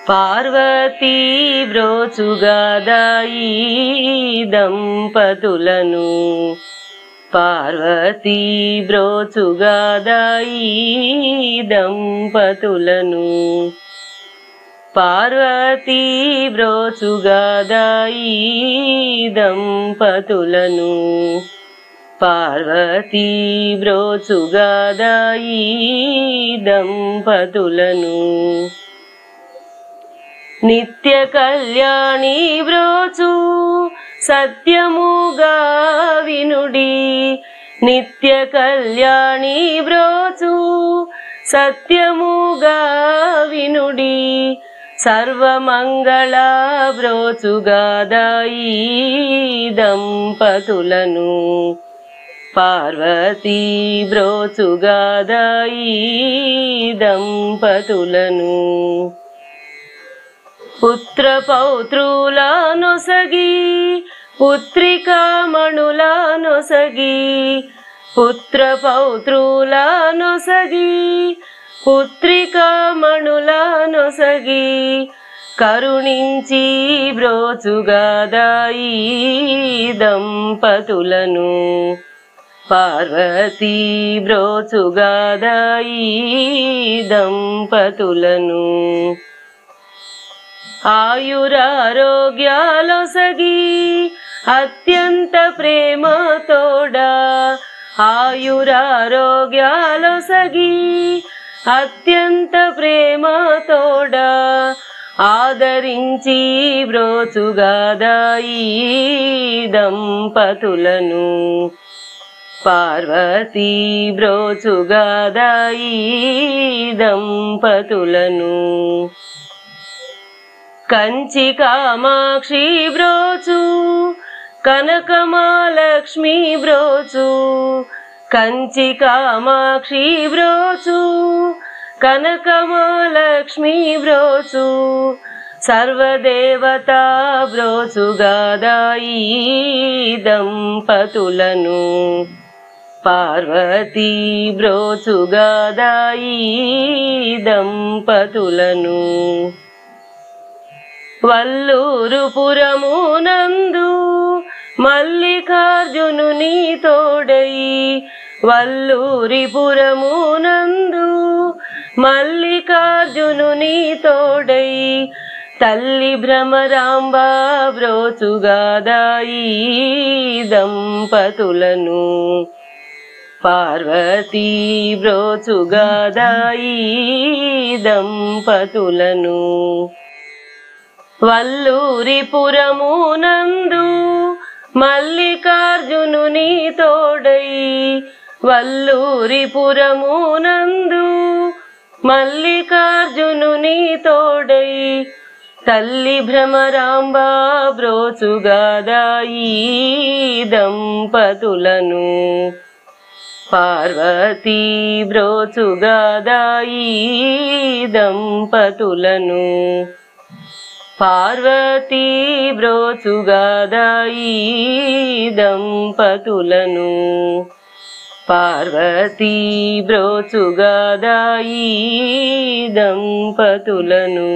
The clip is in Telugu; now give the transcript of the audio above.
పార్వతీ బ్రోచుగాదాయి దంపతులను పార్వతీ బ్రోచుగాదాయి దంపతులను పార్వతీ బ్రోచుగాదాయి దంపతులను పార్వతీ బ్రోచుగాదాయి దంపతులను నిత్య కళ్యాణి బ్రోచు సత్యముగా వినుడి నిత్య కళ్యాణి బ్రోచు సత్యముగా వినుడి సర్వమంగళ బ్రోచుగాదాయి దంపతులను పార్వతీ బ్రోచుగాదాయి దంపతులను పుత్ర పౌత్రుల నొసగి పుత్రికామణుల నొసగి పుత్ర పౌత్రుల నొసగి పుత్రికామణుల నొసగి కరుణించి బ్రోచుగాదాయి దంపతులను పార్వతీ బ్రోచుగాదాయి దంపతులను ఆయురారోగ్యాలొసగి అత్యంత ప్రేమతోడా ఆయురారోగ్యాలొసగి అత్యంత ప్రేమతోడా ఆదరించి బ్రోచుగాదాయి దంపతులను పార్వతీ బ్రోచుగాదాయి దంపతులను కంచి కామాక్షి బ్రోచు కనకమాలక్ష్మి బ్రోచు కంచి కామాక్షి బ్రోచు కనకమాలక్ష్మి బ్రోచు సర్వదేవతా బ్రోచుగాదాయి దంపతులను పార్వతీ బ్రోచుగాదాయి దంపతులను వల్లూరుపురమునందు మల్లికార్జునుని తోడై వల్లూరిపురమునందు మల్లికార్జునుని తోడై తల్లి భ్రమరాంబ బ్రోచుగాదాయి దంపతులను పార్వతీ బ్రోచుగాదాయి దంపతులను వల్లూరిపురమునందు మల్లికార్జునుని తోడై వల్లూరిపురమునందు మల్లికార్జునుని తోడై తల్లి భ్రమరాంబ బ్రోచుగాదాయి దంపతులను పార్వతీ బ్రోచుగాదాయి దంపతులను పార్వతీ బ్రోచుగాదాయి దంపతులను పార్వతీ బ్రోచుగాదాయి దంపతులను